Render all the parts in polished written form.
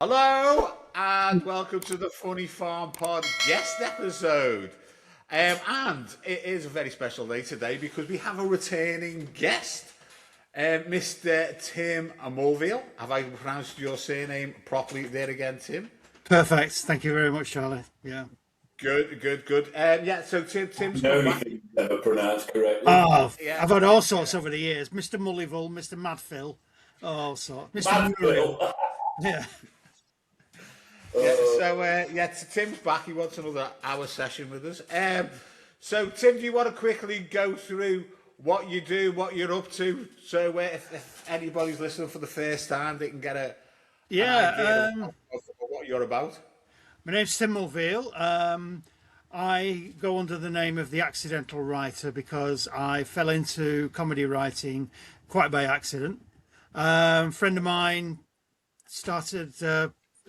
Hello and welcome to the Funnyfarm Pod guest episode. And it is a very special day today because we have a returning guest, Mr. Tim Mulviel. Have I pronounced your surname properly there again, Tim? Perfect. Thank you very much, Charlie. Yeah. Good. So Tim's No come back. anything never pronounced correctly. Oh, Yeah. I've had all sorts over the years. Mr. Mullival, Mr. Madfill, all sorts. Mr. Muriel. Madfill. Yeah. Tim's back. He wants another hour session with us. So Tim, do you want to quickly go through what you do, what you're up to, so if anybody's listening for the first time, they can get an idea of what you're about? My name's Tim Mulviel. I go under the name of The Accidental Writer because I fell into comedy writing quite by accident. A friend of mine started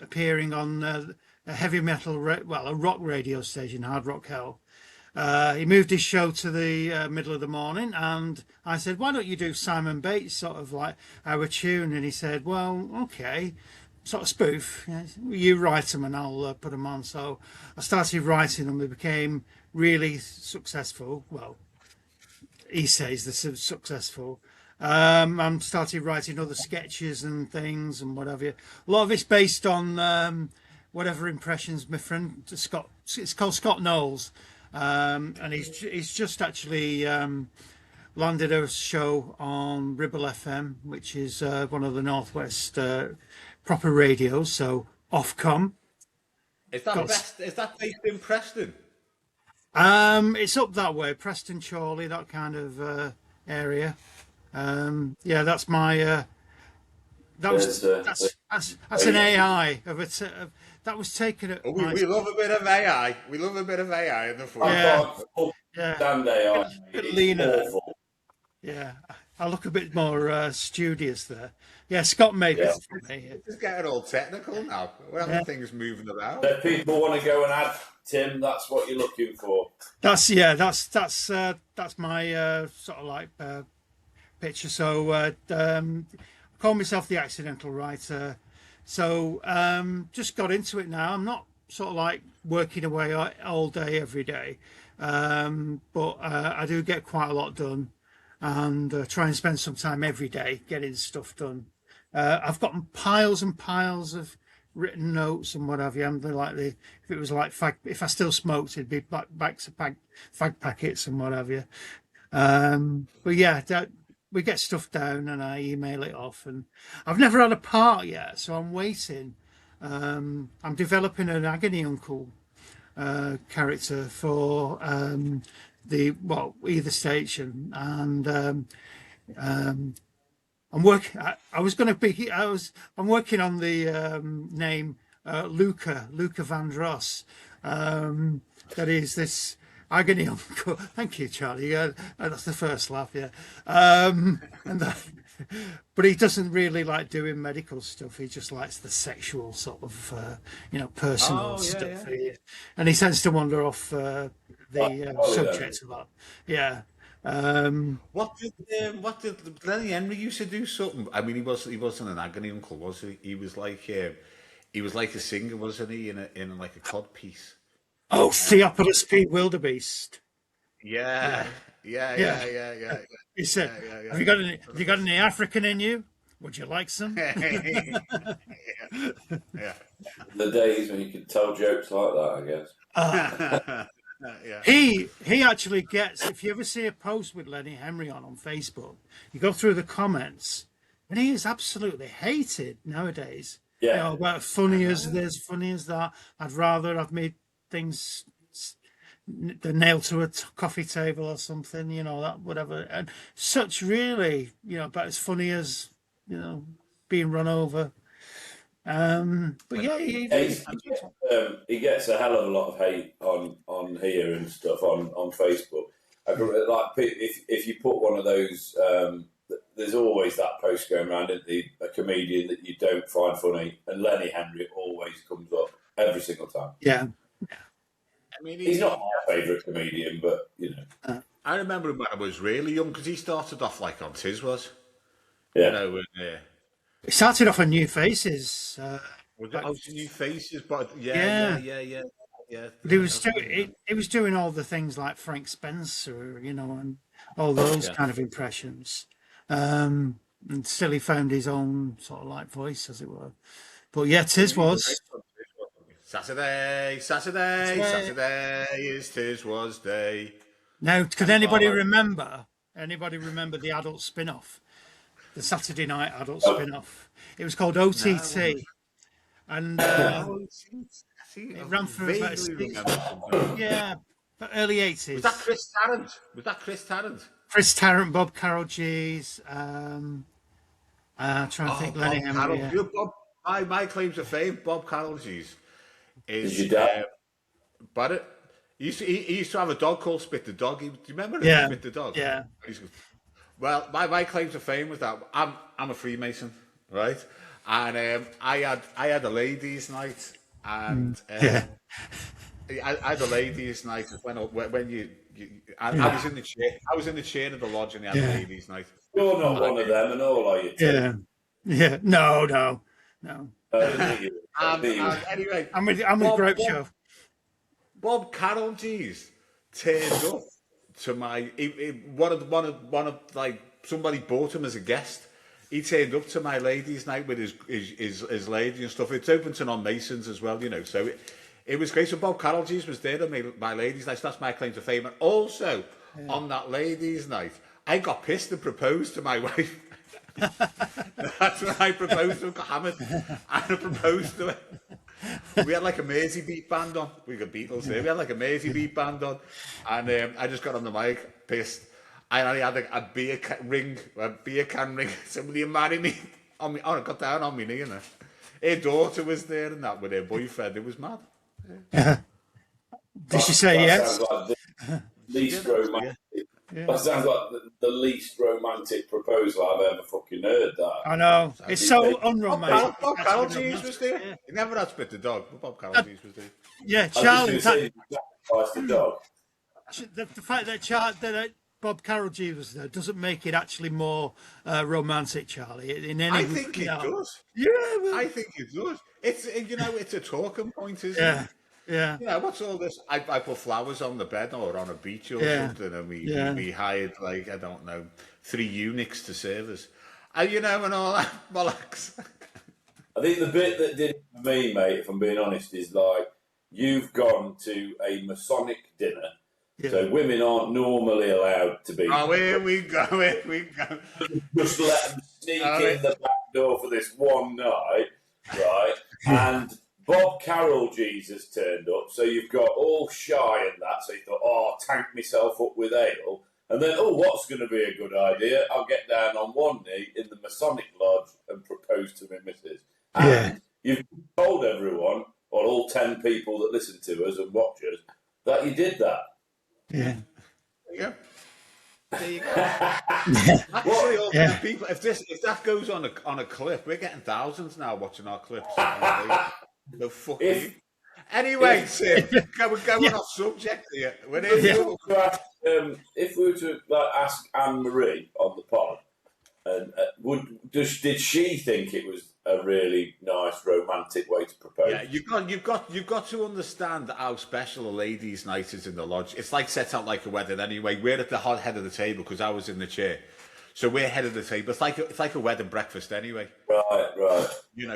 appearing on a heavy metal, a rock radio station, Hard Rock Hell. He moved his show to the middle of the morning, and I said, "Why don't you do Simon Bates, sort of like our tune?" And he said, "Well, okay." Sort of spoof. You write them and I'll put them on. So I started writing them. They became really successful. Well, he says they're successful. I started writing other sketches and things and whatever. A lot of it's based on whatever impressions my friend Scott. It's called Scott Knowles, and he's just actually landed a show on Ribble FM, which is one of the Northwest proper radios. So Ofcom. Is that based in Preston? It's up that way, Preston, Chorley, that kind of area. That's my. That's an AI of it. That was taken at. We love a bit of AI. We love a bit of AI in the fun. Stand AI. Bit leaner. Awful. Yeah, I look a bit more studious there. Yeah, Scott made this for me. It's getting all technical now. We're having things moving about. So if people want to go and add Tim, that's what you're looking for. That's my sort of like picture. So I call myself The Accidental Writer. So just got into it now. I'm not sort of like working away all day every day, but I do get quite a lot done, and try and spend some time every day getting stuff done. I've got piles and piles of written notes and what have you. If it was like if I still smoked, it'd be like fag packets and what have you. But yeah, we get stuff down and I email it off. And I've never had a part yet, so I'm waiting. I'm developing an Agony Uncle character for either station, and I'm working. I'm working on the name Luca Van Dross. That is this Agony Uncle. Thank you, Charlie. That's the first laugh. Yeah, but he doesn't really like doing medical stuff. He just likes the sexual sort of, personal stuff. Yeah. And he tends to wander off the subject of that. Yeah. What did Lenny Henry used to do something? I mean, he wasn't an Agony Uncle, was he? He was like a singer, wasn't he? In like a cod piece. Oh, Theophilus P. Wildebeest. Yeah. He said, Have you got any African in you? Would you like some? Yeah. The days when you could tell jokes like that, I guess. He actually gets, if you ever see a post with Lenny Henry on Facebook, you go through the comments, and he is absolutely hated nowadays. Yeah. About funny as this, funny as that. I'd rather have made things nailed to a coffee table or something, that whatever. And such really, about as funny as, being run over. But yeah, he gets a hell of a lot of hate on here and stuff on Facebook. Like if you put one of those, there's always that post going around, a comedian that you don't find funny, and Lenny Henry always comes up every single time. Yeah. I mean, he's not my favourite comedian, but I remember him when I was really young because he started off like on Tiswas. It started off on New Faces. Like, New Faces, but yeah. yeah. But he was Okay, yeah. he was doing all the things like Frank Spencer, and all those Yeah. kind of impressions. And still he found his own sort of like voice, as it were. But yeah, Tiz was. Saturday, is Tis was day. Now, could And anybody Bob. remember? Anybody remember the adult spin-off, the Saturday night adult Oh, spin-off? It was called No. OTT, and Oh, see, it I ran for about a vaguely season. remember something. Yeah, early Was that '80s. Chris Tarrant? Was that Chris Tarrant? Chris Tarrant, Bob Carroll, G's. Trying to Oh, think, Lenny Bob Henry. Carroll. Yeah, You know, my claim to fame, Bob Carroll, geez, is is your dad? but it. He used to have a dog called Spit the Dog. Do you remember him, yeah, Spit the Dog? yeah. Well, my claim to fame was that I'm a Freemason, right? And I had a ladies' night, and Yeah. I had a ladies' night when I was in the chair. I was in the chair of the lodge, and they had a Yeah. ladies' night. You're not one of them, and all are you? Yeah. Yeah. No, no, no. Anyway, I'm with Bob, Grope Bob, Show. Bob Carroll, geez, turned up to my one of like somebody bought him as a guest. He turned up to my ladies' night with his lady and stuff. It's open to non-Masons as well, So it was great. So Bob Carroll, geez, was there on my ladies' night. So that's my claim to fame. And also on that ladies' night, I got pissed and proposed to my wife. That's when I proposed to her, got hammered, and I proposed to her. We had like a Mersey beat band on. We got Beatles there. We had like a Mersey beat band on, and I just got on the mic, pissed. And I had a beer can ring. Somebody marry me on me. Oh, I got down on me knee, and her daughter was there, and that with her boyfriend. It was mad. Did she say yes? Sounds like the least romantic. That sounds like the least romantic proposal I've ever fucking heard. That I know. It's so unromantic. Bob Carroll was there. He never had Spit the Dog, but Bob Carroll was there. Yeah, I Charlie. was just going to say, you sacrificed the dog. The fact that Bob Carroll G was there doesn't make it actually more romantic, Charlie. In any, I think it does. Yeah, well, I think it does. It's a talking point, isn't yeah, it? yeah, What's all this? I put flowers on the bed or on a beach or something, and we hired like I don't know 3 eunuchs to serve us, and all that bollocks. I think the bit that did it for me, mate, if I'm being honest, is like you've gone to a Masonic dinner, so women aren't normally allowed to be. Oh, here we go. Just let them sneak in the back door for this one night, right? And Bob Carroll Jesus turned up, so you've got all shy and that, so you thought, tank myself up with ale. And then, what's going to be a good idea? I'll get down on one knee in the Masonic Lodge and propose to my missus. And you've told everyone, or all 10 people that listen to us and watch us, that you did that. yeah. There you go. Actually, all the people. If that goes on a clip, we're getting thousands now watching our clips. No fuck you. Anyway, Tim, we're going off subject here. If we were to ask Anne Marie on the pod, and did she think it was a really nice romantic way to propose? Yeah, you've got to understand how special a ladies' night is in the lodge. It's like set out like a wedding anyway. We're at the head of the table because I was in the chair, so we're head of the table. It's like a wedding breakfast anyway. Right.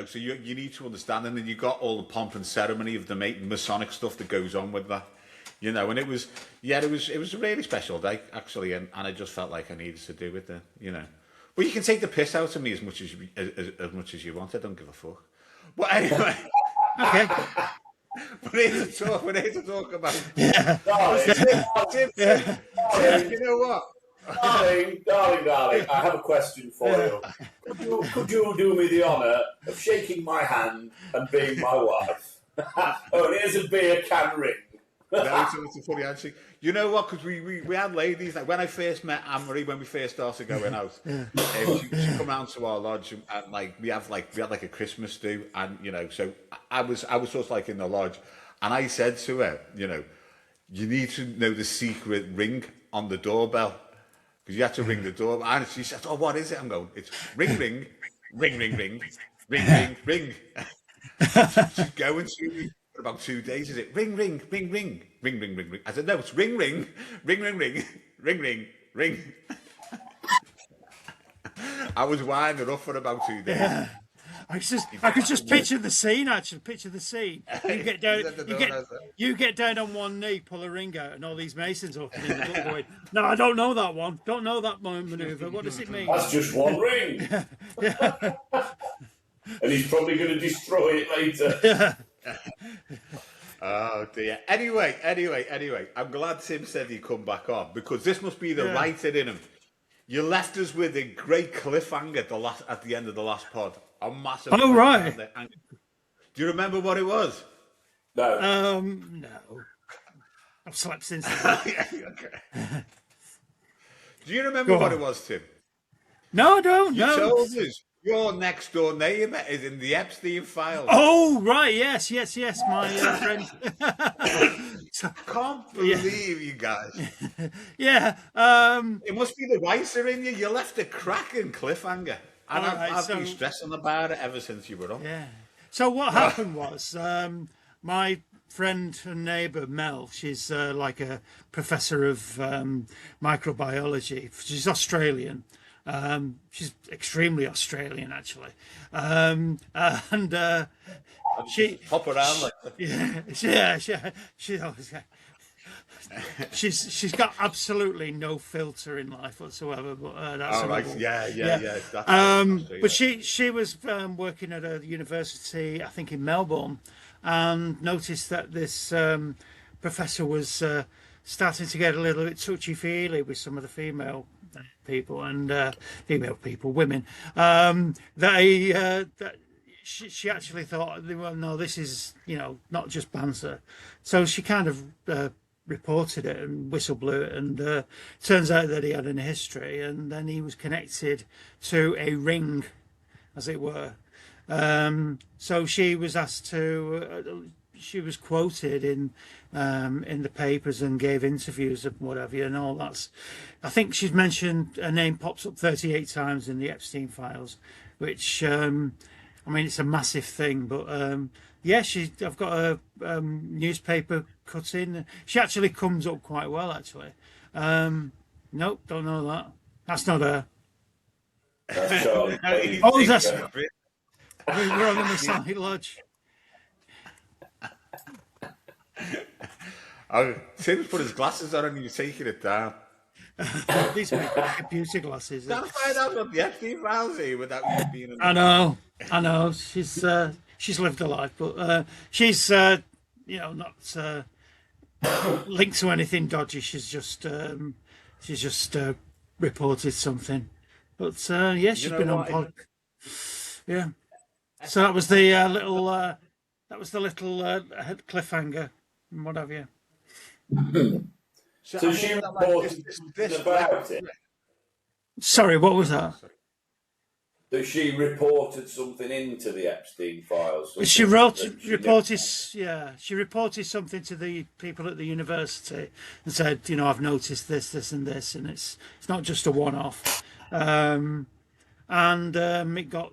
So you need to understand, and then you got all the pomp and ceremony of the Masonic stuff that goes on with that. And it was a really special day actually, and I just felt like I needed to do it then. But you can take the piss out of me as much as you want. I don't give a fuck. But anyway, Okay. we're here to talk about. Tim, you know what? Darling, I have a question for you. Could you do me the honour of shaking my hand and being my wife? And here's a beer can ring. It's a funny answer. You know what? Because we had ladies. Like when I first met Anne Marie, when we first started going out, she come round to our lodge, and we had a Christmas do, and so I was sort of like in the lodge, and I said to her, you need to know the secret ring on the doorbell. Because you have to ring the door, and she said, "Oh, what is it?" I'm going, "It's ring, ring, ring, ring, ring, ring, ring, ring." She's going to me for about 2 days. Is it ring, ring, ring, ring, ring, ring, ring, ring? I said, no, it's ring, ring, ring, ring, ring, ring, ring, ring. I was winding up for about 2 days. Yeah. I could just picture the scene. Actually, picture the scene. You get down, you get down on one knee, pull a ring out, and all these masons open in the book going, "No, I don't know that one. Don't know that maneuver. What does it mean?" That's just one ring. Yeah. And he's probably going to destroy it later. Oh dear. Anyway, I'm glad Tim said he'd come back on, because this must be the writer in him. You left us with a great cliffhanger at the end of the last pod. A massive. Oh right. Do you remember what it was? No. No. I've slept since then. Okay. Do you remember what it was, Tim? No, I don't. You No. told us your next door neighbour is in the Epstein files. Oh right, yes. My friend. Can't believe you guys. Yeah. It must be the writer in you. You left a cracking cliffhanger. And I've been stressing about it ever since you were on. Yeah. So what happened was, my friend and neighbour Mel, she's like a professor of microbiology. She's Australian. She's extremely Australian, actually. She hop around like that. She always. She's got absolutely no filter in life whatsoever. But that's right. Yeah. But she was working at a university, I think in Melbourne, and noticed that this professor was starting to get a little bit touchy-feely with some of the female people and women. That she actually thought, well, no, this is not just banter. So she kind of reported it and whistle blew it, and turns out that he had a history, and then he was connected to a ring, as it were. So she was asked to. She was quoted in the papers and gave interviews and whatever, and all that's. I think she's mentioned her name pops up 38 times in the Epstein files, which I mean it's a massive thing, but yeah, I've got a newspaper cutting. She actually comes up quite well, actually. Nope, don't know that. That's not her. That's Charlie. Oh, that's. We're on the Masai Lodge. Oh, Tim's put his glasses on and he's taking it down. These are computer glasses. Can't find out what the Epstein files here without you being in the... I know. She's lived a life, but she's not linked to anything dodgy. She's just reported something. But yeah, she's been on pod. Yeah. So that was the little cliffhanger and what have you. So she reported about it. Sorry, what was that? That she reported something into the Epstein files. She reported something to the people at the university and said, I've noticed this, and this, and it's not just a one-off. It got,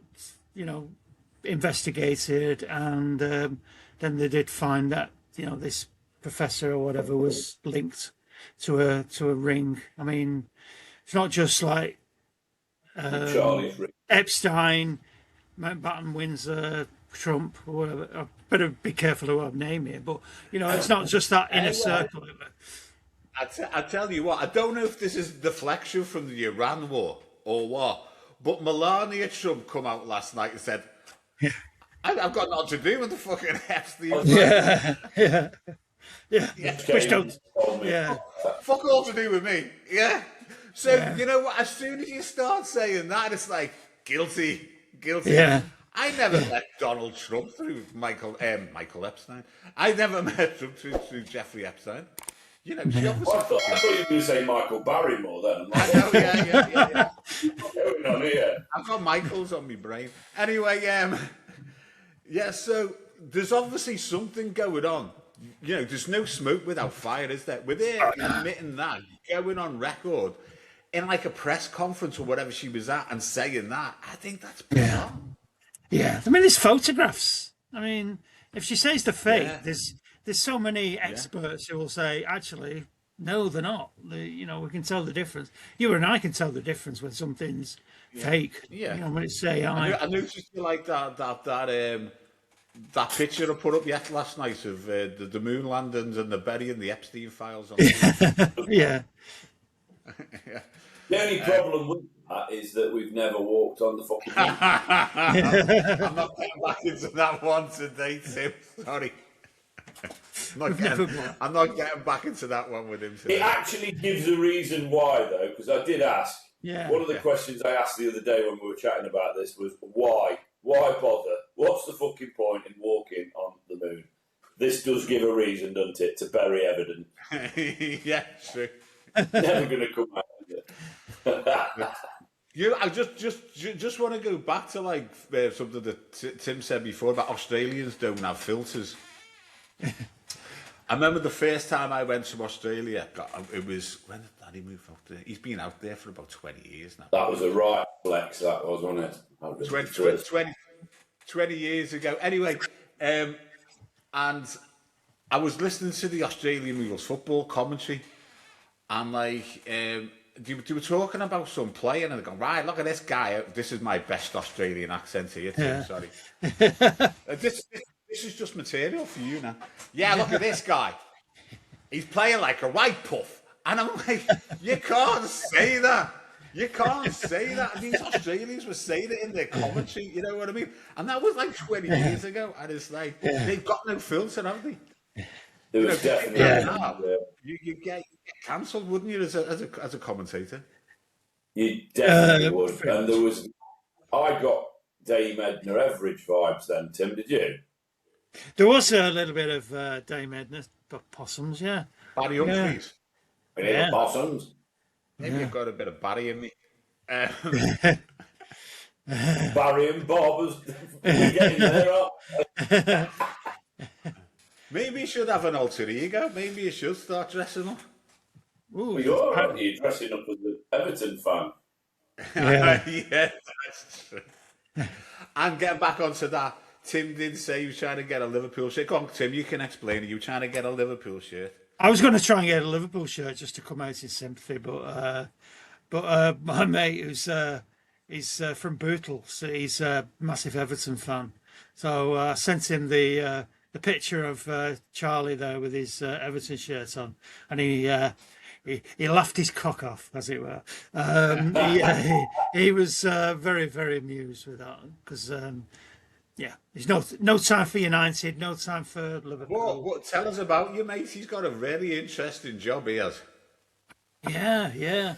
investigated, and then they did find that, this professor or whatever was linked to a ring. I mean, it's not just like Charlie's ring. Epstein, Mountbatten, Windsor, Trump, or whatever. I better be careful who I name here, but it's not just that inner circle. I tell you what, I don't know if this is deflection from the Iran war or what, but Melania Trump come out last night and said, I've got nothing to do with the fucking Epstein. Yeah. Which don't. Yeah. Fuck all to do with me. Yeah. So, you know what? As soon as you start saying that, it's like, guilty. Yeah. I never met Donald Trump through Michael Epstein. I never met Trump through Jeffrey Epstein. She obviously... I thought you were going to say Michael Barrymore then. I know, yeah. What's going on here? I've got Michael's on my brain. Anyway, so there's obviously something going on. There's no smoke without fire, is there? With her admitting that, going on record in like a press conference or whatever she was at and saying that, I think that's bizarre. Yeah. I mean, there's photographs. I mean, if she says they're fake, Yeah. there's so many experts who will say, actually, no, they're not. We can tell the difference. You and I can tell the difference when something's fake. Yeah. When it's AI. I noticed you like that picture I put up last night of the moon landings and the burying the Epstein files on the moon. Yeah. Yeah. The only problem with that is that we've never walked on the fucking moon. I'm not getting back into that one today, Tim. Sorry. I'm not getting back into that one with him today. It actually gives a reason why, though, because I did ask. Yeah. One of the questions I asked the other day when we were chatting about this was, why? Why bother? What's the fucking point in walking on the moon? This does give a reason, doesn't it, to bury evidence. Yeah, true. Never going to come out of it. I just want to go back to something that Tim said before about Australians don't have filters. I remember the first time I went to Australia. It was when did Daddy move out there? He's been out there for about 20 years now. That was a right flex. That was, wasn't it? 20 years ago. Anyway, and I was listening to the Australian Eagles football commentary, and they were talking about some player, and they're going, right, look at this guy. This is my best Australian accent here, Tim. Yeah. Sorry. This is just material for you now. Yeah, look at this guy. He's playing like a right puff. And I'm like, you can't say that. You can't say that. And these Australians were saying it in their commentary, you know what I mean? And that was like 20 years ago. And it's like, they've got no filter, haven't they? There was definitely... You get cancelled, wouldn't you, as a commentator? You definitely would. And there was... I got Dame Edna Everage vibes then, Tim, did you? There was a little bit of Dame Edna, but possums, yeah. Barry Humphries. Yeah. Possums. Maybe you've got a bit of Barry in me. Barry and Bob, we're getting there, Maybe you should have an alter ego. Maybe you should start dressing up. Ooh, you're dressing up as an Everton fan. Yeah, that's true. And getting back onto that, Tim did say he was trying to get a Liverpool shirt. Go on, Tim, you can explain it. You were trying to get a Liverpool shirt. I was going to try and get a Liverpool shirt just to come out in sympathy, but my mate, he's from Bootle, so he's a massive Everton fan. So I sent him the picture of Charlie there with his Everton shirt on, and he laughed his cock off, as it were. He was very, very amused with that because. There's no time for United, no time for Liverpool. What? Tell us about you, mate. He's got a really interesting job, he has. Yeah.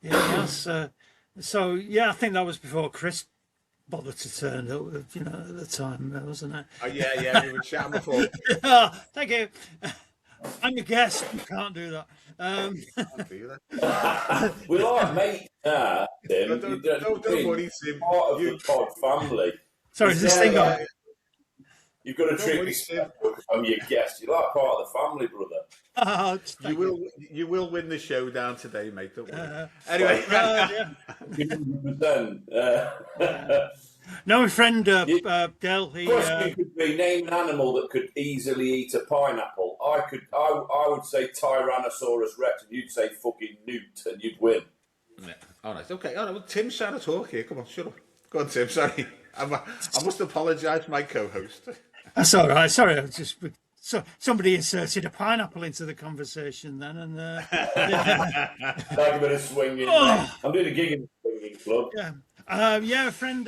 Yes. So I think that was before Chris bothered to turn up. At the time, wasn't it? Oh yeah. We were chatting before. Thank you. I'm your guest. You can't do that. Can't do that. We like mates now, Tim. Don't worry, Tim. Part of the pod family. Sorry, is this thing on? You've got to treat me special because I'm your guest. You're like part of the family, brother. You will win the showdown today, mate. Don't worry. Anyway, No, my friend Del. Question could be name an animal that could easily eat a pineapple. I would say Tyrannosaurus Rex, and you'd say fucking Newt, and you'd win. Yeah. Oh, nice. Okay. Oh, no, Tim's trying to talk here. Come on, shut up. Go on, Tim. Sorry. I must apologise to my co-host. That's all right. Sorry, I just somebody inserted a pineapple into the conversation then, and like a bit of swinging. I'm doing a gig in the swinging club. A friend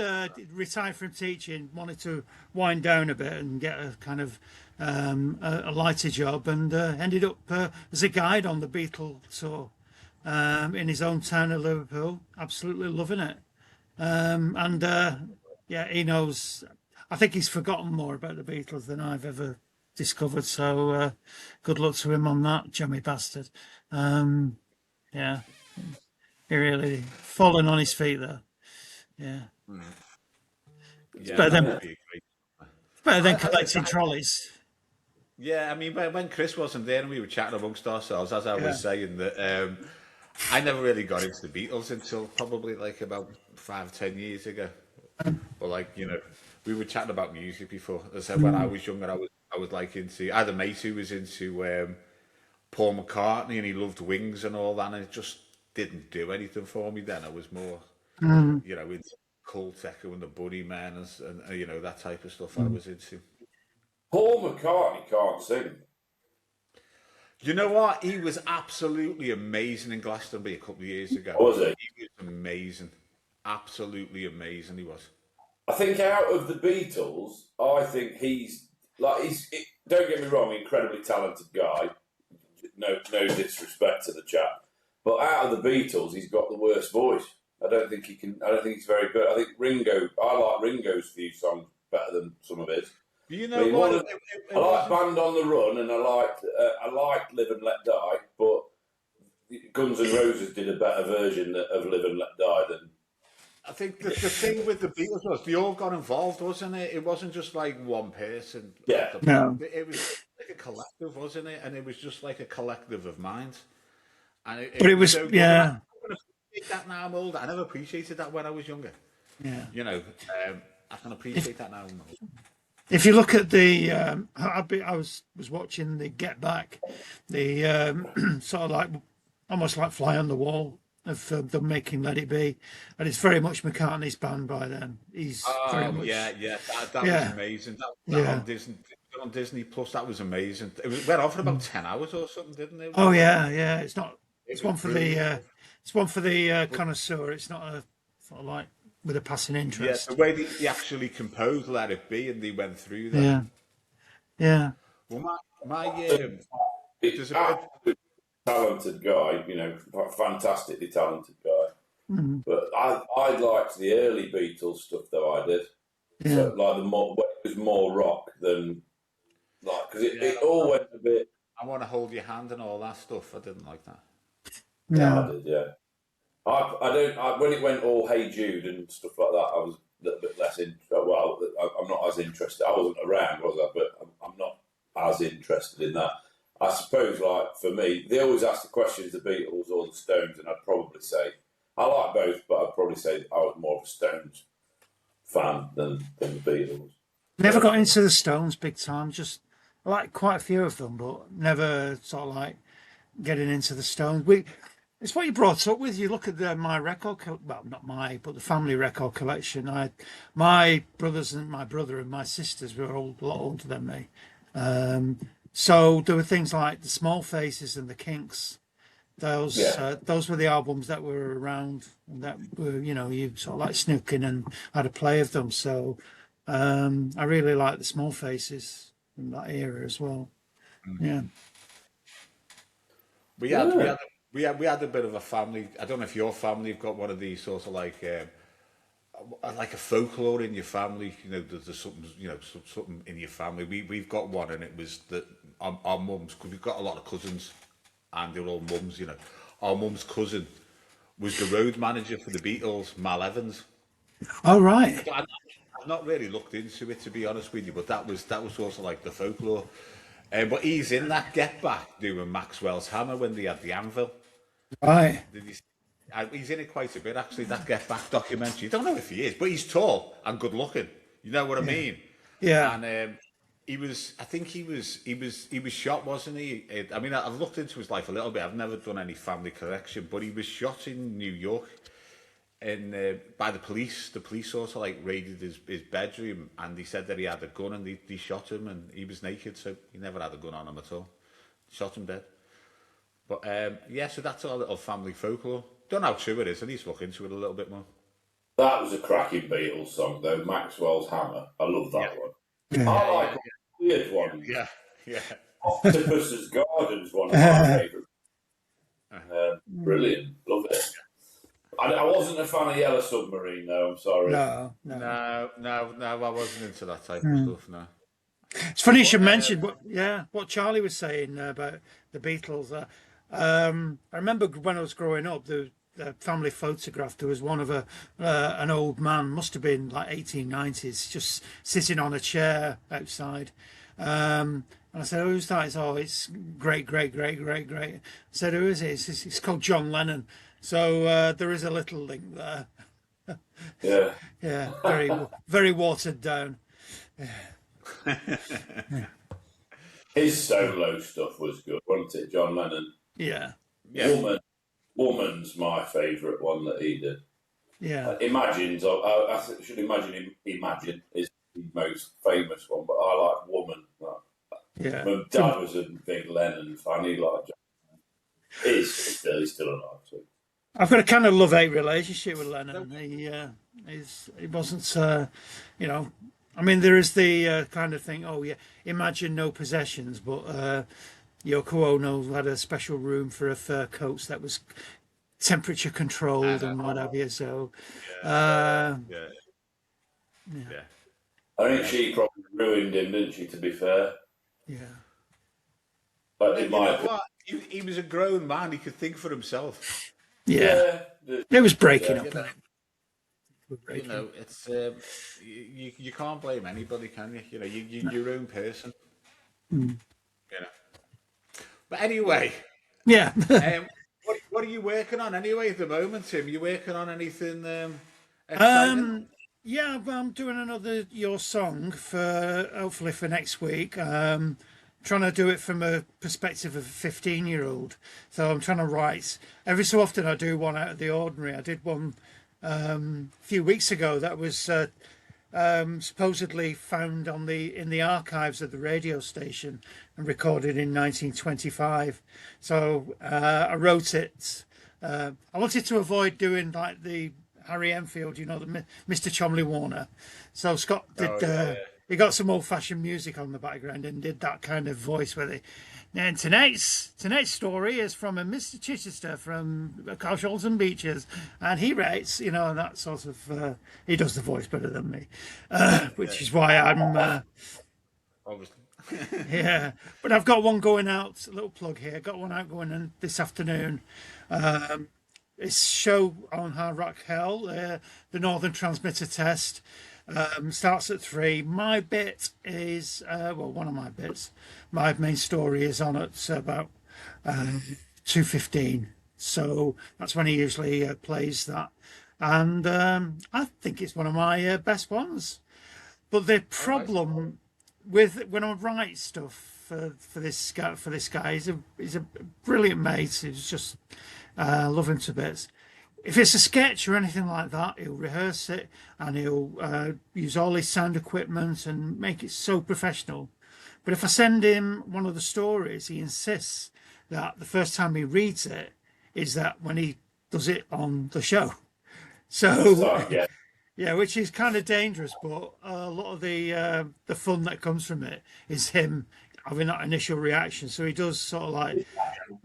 retired from teaching, wanted to wind down a bit and get a kind of a lighter job, and ended up as a guide on the Beatle tour in his own town of Liverpool. Absolutely loving it, he knows. I think he's forgotten more about the Beatles than I've ever discovered. So good luck to him on that, jammy bastard. He really fallen on his feet there. Yeah. It's better than collecting trolleys. Yeah, I mean, when Chris wasn't there and we were chatting amongst ourselves, as I was saying, that I never really got into the Beatles until probably like about 5-10 years ago. Or we were chatting about music before. As I said, when I was younger, I was like into. I had a mate who was into Paul McCartney, and he loved Wings and all that, and it just didn't do anything for me. Then I was more, into Cult Echo and the Bunny Men and that type of stuff. I was into. Paul McCartney can't sing. You know what? He was absolutely amazing in Glastonbury a couple of years ago. Was he? He was amazing, absolutely amazing. He was. I think out of the Beatles, I think don't get me wrong, incredibly talented guy. No disrespect to the chap, but out of the Beatles, he's got the worst voice. I don't think he's very good. I think I like Ringo's few songs better than some of his. You know what? I like Band on the Run, and I liked Live and Let Die, but Guns N' Roses did a better version of Live and Let Die than. I think the thing with the Beatles was they all got involved, wasn't it? It wasn't just like one person. Yeah. No. It was like a collective, wasn't it? And it was just like a collective of minds. And But it was, so good. yeah. I can appreciate that now I'm older. I never appreciated that when I was younger. Yeah. I can appreciate that now. If you look at the, I was watching the Get Back, the sort of like almost like Fly on the Wall of them making Let It Be, and it's very much McCartney's band by then. He's very much, that was amazing. That on Disney Plus, that was amazing. It went on for about 10 hours or something, didn't it? Oh yeah. It's one for the connoisseur. It's not a sort of like with a passing interest. Yeah, the way they actually composed Let It Be and they went through that. Yeah. Well, He's a talented guy, fantastically talented guy. Mm-hmm. But I liked the early Beatles stuff, though. I did. Yeah. So, like it was more rock than because it all went a bit. I Want to Hold Your Hand and all that stuff. I didn't like that. Yeah, I did. Yeah. When it went all Hey Jude and stuff like that, I was a little bit less well, I'm not as interested. I wasn't around, was I? But I'm not as interested in that. I suppose, like for me, they always ask the question: is the Beatles or the Stones? And I'd probably say I like both, but I'd probably say I was more of a Stones fan than the Beatles. Never got into the Stones big time. Just I like quite a few of them, but never sort of like getting into the Stones. It's what you brought up with. You look at my record, well, not my, but the family record collection. My brother and my sisters were all a lot older than me. So there were things like the Small Faces and the Kinks. Those were the albums that were around and that were, you sort of like snook in and had a play of them. So I really like the Small Faces in that era as well. Yeah. We had a bit of a family. I don't know if your family have got one of these sort of like a folklore in your family. There's something something in your family. We've got one, and it was that our mums, because we've got a lot of cousins, and they're all mums. Our mum's cousin was the road manager for the Beatles, Mal Evans. Oh right. I've not really looked into it, to be honest with you, but that was also like the folklore. But he's in that Get Back doing Maxwell's Hammer when they had the anvil. Right. He's in it quite a bit, actually, that Get Back documentary. You don't know if he is, but he's tall and good looking. You know what I mean? Yeah. And he was shot, wasn't he? I mean, I've looked into his life a little bit. I've never done any family collection, but he was shot in New York by the police. The police sort of like raided his bedroom, and he said that he had a gun, and they shot him, and he was naked, so he never had a gun on him at all. Shot him dead. But so that's our little family folklore. Don't know how true it is. I need to look into it a little bit more. That was a cracking Beatles song, though. Maxwell's Hammer. I love that one. Yeah. I like weird ones. Yeah. Octopus's Garden's one of my favourites. Brilliant. Love it. I wasn't a fan of Yellow Submarine, though. I'm sorry. No. I wasn't into that type of stuff. No. It's funny you should mention what Charlie was saying about the Beatles. I remember when I was growing up, the family photograph, there was one of an old man, must have been like 1890s, just sitting on a chair outside. And I said, "Who's that?" He said, "Oh, it's great. I said, "Who is it?" It's called John Lennon. So there is a little link there. Yeah. Yeah, very watered down. His solo stuff was good, wasn't it, John Lennon? Yeah, Yeah. Woman's my favourite one that he did. yeah, I should imagine Imagine is the most famous one, but I like Woman. yeah. My dad was a big Lennon fan. He liked John. He's still alive. So. I've got a kind of love-hate relationship with Lennon. He wasn't, I mean, there is the kind of thing. Oh yeah, imagine no possessions, but Yoko Ono had a special room for her fur coats that was temperature controlled and what have you. So, Yeah. I think she probably ruined him, didn't she? To be fair, yeah, but You in know my what? He was a grown man. He could think for himself. yeah. yeah, It was breaking Yeah. up. Wasn't it? You know, it's you can't blame anybody, can you? You know, you're your own person. You know. But anyway, Yeah. what are you working on anyway at the moment, Tim? You working on anything exciting? Yeah, I'm doing another Your Song for hopefully for next week. Trying to do it from a perspective of a 15-year-old. So I'm trying to write. Every so often I do one out of the ordinary. I did one a few weeks ago that was supposedly found in the archives of the radio station and recorded in 1925. So I wrote it. I wanted to avoid doing like the Harry Enfield, you know, the Mr. Chomley Warner. So Scott did. He got some old-fashioned music on the background and did that kind of voice with it. And tonight's story is from a Mr. Chichester from Carshalton Beaches, and he writes, you know, that sort of. He does the voice better than me, which is why I'm. Obviously. Yeah, but I've got one going out. A little plug here. Got one out going in this afternoon. It's show on Hard Rock Hell, the Northern Transmitter Test. Starts at 3. My bit is one of my bits. My main story is on at about 2:15. So that's when he usually plays that, and I think it's one of my best ones. But the problem with when I write stuff for this guy, he's a brilliant mate. He's just love him to bits. If it's a sketch or anything like that, he'll rehearse it and he'll use all his sound equipment and make it so professional. But if I send him one of the stories, he insists that the first time he reads it is that when he does it on the show. So, yeah, which is kind of dangerous, but a lot of the fun that comes from it is him having that initial reaction. So he does sort of like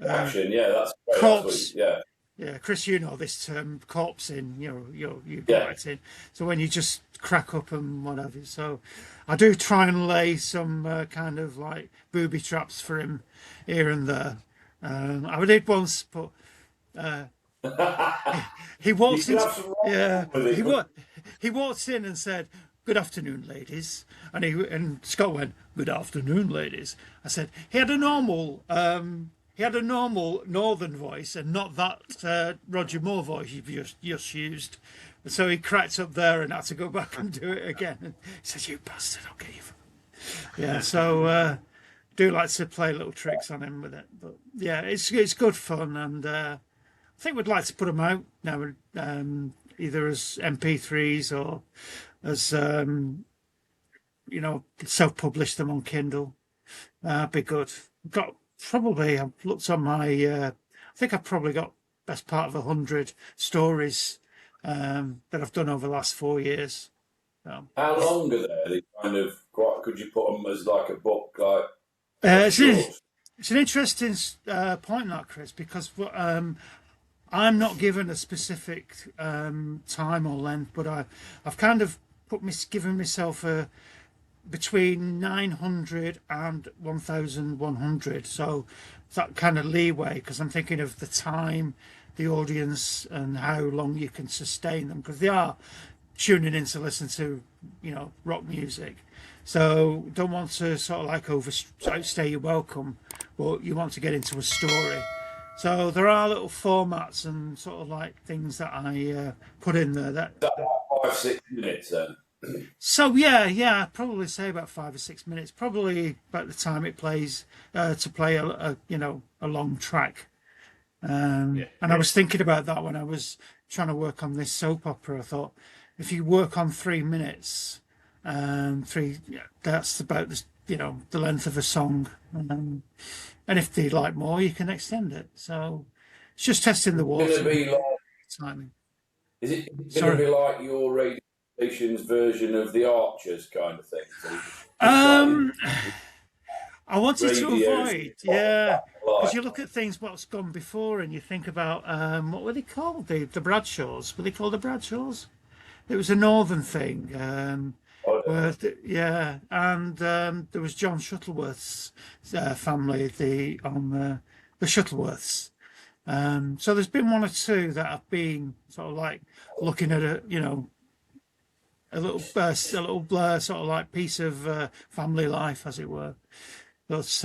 action. Yeah, that's great. corpse. Yeah. Yeah, Chris, you know this term, corpsing. You got it in. So when you just crack up and whatever. So I do try and lay some kind of like booby traps for him here and there. I did once, but he walks in. Yeah, he walks in and said, "Good afternoon, ladies," and Scott went, "Good afternoon, ladies." I said he had a normal. He had a normal northern voice and not that Roger Moore voice you've just used. So he cracked up there and had to go back and do it again. And he said, "You bastard, I'll get you." Yeah, so do like to play little tricks on him with it. But yeah, it's good fun. And I think we'd like to put them out now, either as MP3s or as, self-publish them on Kindle. Be good. I've looked on my, I think I've probably got best part of 100 stories that I've done over the last 4 years. So, how long are they? Kind of, could you put them as like a book? Like it's an interesting point, that, Chris, because I'm not given a specific time or length, but I've kind of given myself between 900 and 1,100. So that kind of leeway, because I'm thinking of the time, the audience, and how long you can sustain them, because they are tuning in to listen to, rock music. So don't want to sort of like outstay your welcome, but you want to get into a story. So there are little formats and sort of like things that I put in there. That 5-6 minutes then. So yeah, I'd probably say about 5 or 6 minutes. Probably about the time it plays to play a long track. Yeah. And I was thinking about that when I was trying to work on this soap opera. I thought if you work on 3 minutes, that's about the length of a song. And if they like more, you can extend it. So it's just testing the It's water. going to be like, Timing. is it going Sorry. to be like your radio station's version of the Archers kind of thing? So Um, I wanted to Radio avoid, yeah, because like you look at things what's gone before, and you think about what were they called? The Bradshaws. Were they called the Bradshaws? It was a northern thing. Yeah, and there was John Shuttleworth's family, the Shuttleworths. So there's been one or two that have been sort of like looking at a little sort of like piece of family life, as it were. But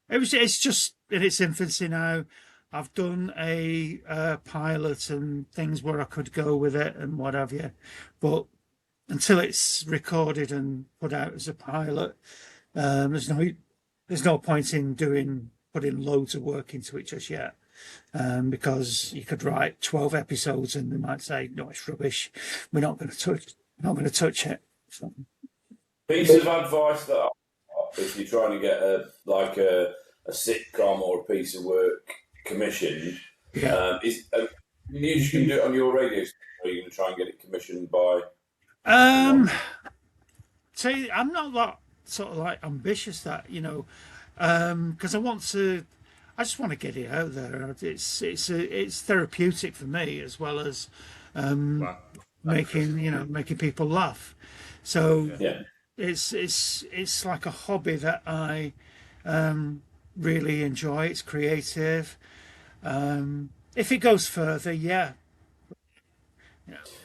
it's just in its infancy now. I've done a pilot and things where I could go with it and what have you, but until it's recorded and put out as a pilot, there's no point in putting loads of work into it just yet. Because you could write 12 episodes and they might say, no, it's rubbish. We're not going to touch it. So. piece of advice that if you're trying to get a sitcom or a piece of work commissioned, Yeah. you just can do it on your radio station, or you're going to try and get it commissioned by. See, I'm not that sort of like ambitious that because I just want to get it out there. It's therapeutic for me as well as Wow. making people laugh. So Yeah. it's like a hobby that I really enjoy. It's creative. If it goes further, yeah.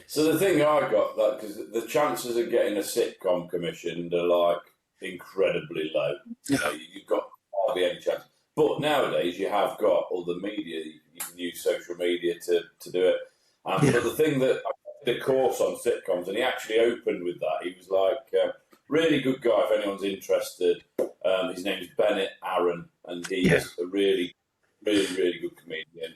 So the thing I got, because the chances of getting a sitcom commissioned are like incredibly low. You've got hardly any chance. But nowadays you have got all the media. You can use social media to do it. But the thing that I did a course on sitcoms, and he actually opened with that. He was like, really good guy if anyone's interested. His name is Bennett Aaron, and he's a really, really, really good comedian.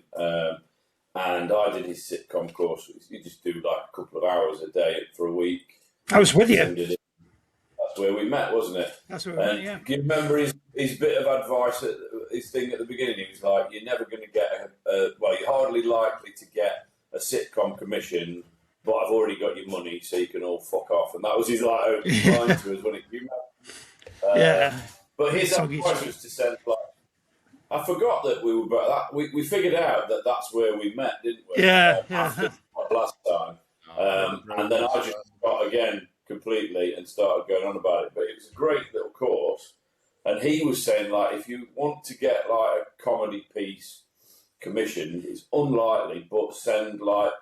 And I did his sitcom course. You just do like a couple of hours a day for a week. I was with you. That's where we met, wasn't it? That's where we met, yeah. Do you remember his bit of advice, his thing at the beginning? He was like, you're never going to get, you're hardly likely to get a sitcom commission, but I've already got your money, so you can all fuck off. And that was his like opening line to us when it came out. Yeah. But his advice was to send like, I forgot that we were that. We figured out that that's where we met, didn't we? Yeah. After last time, and then I just forgot again completely and started going on about it. But it was a great little course, and he was saying like, if you want to get like a comedy piece commissioned, it's unlikely, but send like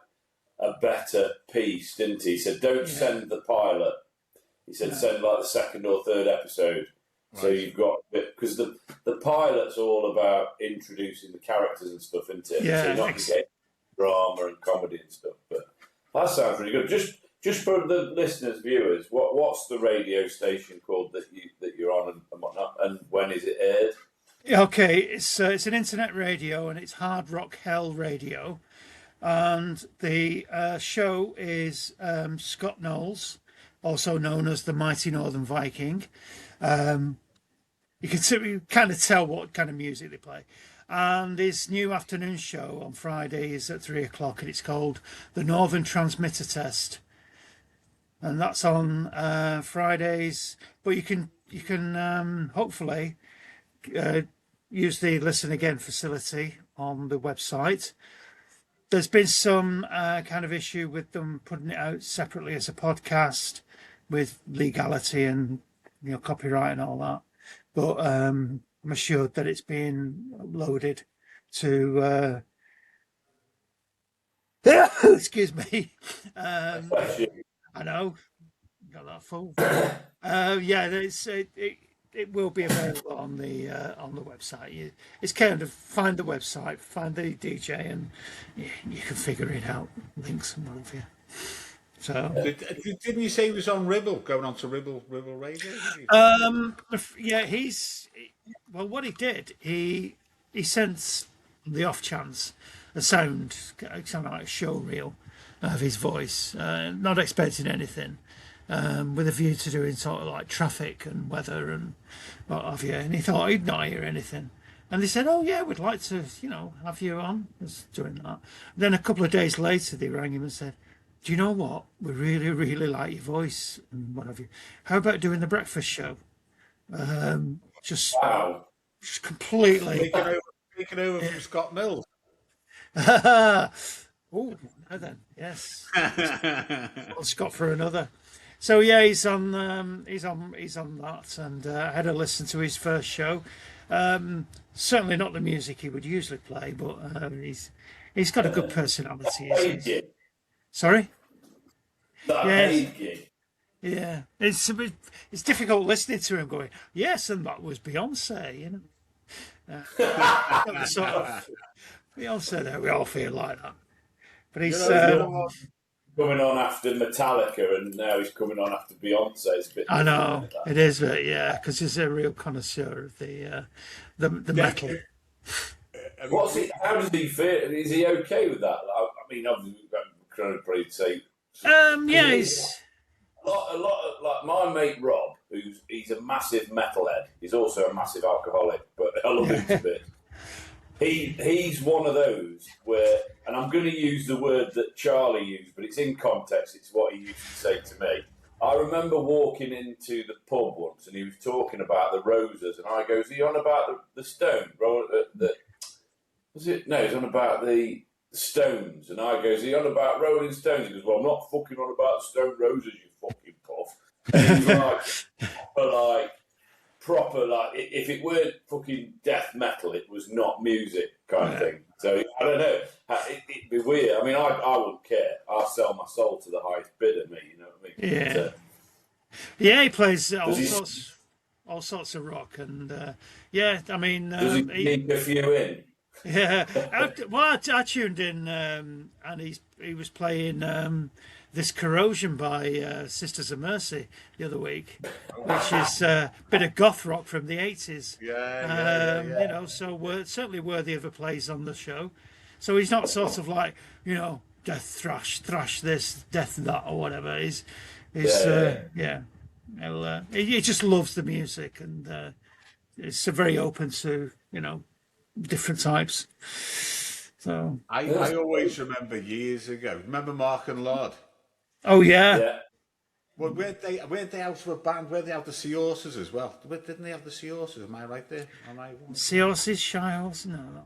a better piece, didn't he? He said, don't send the pilot. He said, send like the second or third episode. So you've got, because the pilot's all about introducing the characters and stuff, isn't it? Yeah, so you're not going to get drama and comedy and stuff. But that sounds really good. Just for the listeners, viewers, what's the radio station called that you're on and whatnot, and when is it aired? Okay, it's an internet radio and it's Hard Rock Hell Radio, and the show is Scott Knowles, also known as the Mighty Northern Viking. You can kind of tell what kind of music they play. And his new afternoon show on Fridays at 3:00, and it's called The Northern Transmitter Test. And that's on Fridays. But you can hopefully use the Listen Again facility on the website. There's been some kind of issue with them putting it out separately as a podcast with legality and copyright and all that. But I'm assured that it's being uploaded to. Excuse me. I know, got that full. Yeah, it will be available on the website. It's kind of find the website, find the DJ, and you can figure it out. Links and what have you. So Didn't you say he was on Ribble, going on to Ribble Radio? yeah, well, what he did, he sent the off chance a sound like a show reel of his voice, not expecting anything, with a view to doing sort of like traffic and weather and what have you. And he thought he'd not hear anything. And they said, "Oh yeah, we'd like to, have you on." I was doing that. Then a couple of days later, they rang him and said, "Do you know what? We really, really like your voice and what have you. How about doing the breakfast show?" Just Wow. completely. Taking over from Scott Mills. Oh, now then, yes. Well, Scott for another. So yeah, he's on that, and I had a listen to his first show. Certainly not the music he would usually play, but he's got a good personality. Sorry. Yeah, it's difficult listening to him going, yes, and that was Beyonce, sort of Beyonce. There, we all feel like that. But he's coming on after Metallica, and now he's coming on after Beyonce. It's a bit I know it is, but yeah, because he's a real connoisseur of the metal. What's he? How does he feel? Is he okay with that? I mean, I'm trying to probably say. Yeah, he's a lot of like my mate Rob, he's a massive metalhead. He's also a massive alcoholic, but I love him a bit. He's one of those where, and I'm going to use the word that Charlie used, but it's in context. It's what he used to say to me. I remember walking into the pub once, and he was talking about the Roses, and I goes, "Are you on about the Stone? Was it? No, he's on about the Stones." And I goes, "Are you on about Rolling Stones?" He goes, "Well, I'm not fucking on about Stone Roses, you fucking puff." And he was proper, if it weren't fucking death metal, it was not music kind of thing. So I don't know. It'd be weird. I mean, I wouldn't care. I'll sell my soul to the highest bidder, me. You know what I mean? Yeah. Yeah, he plays all sorts of rock, and yeah, I mean, does he sneak a few in? Yeah. I tuned in, and he was playing This Corrosion by Sisters of Mercy the other week, which is a bit of goth rock from the 80s. Yeah. So certainly worthy of a place on the show. So he's not sort of like, death thrash this, death that, or whatever. He just loves the music, and it's very open to, different types. So I always remember years ago. Remember Mark and Lord? Oh yeah. Well, weren't they out of a band? Weren't they out the Sea Horses as well? Didn't they have the Sea Horses? Am I right there? Sea Horses, Shy Horses? No.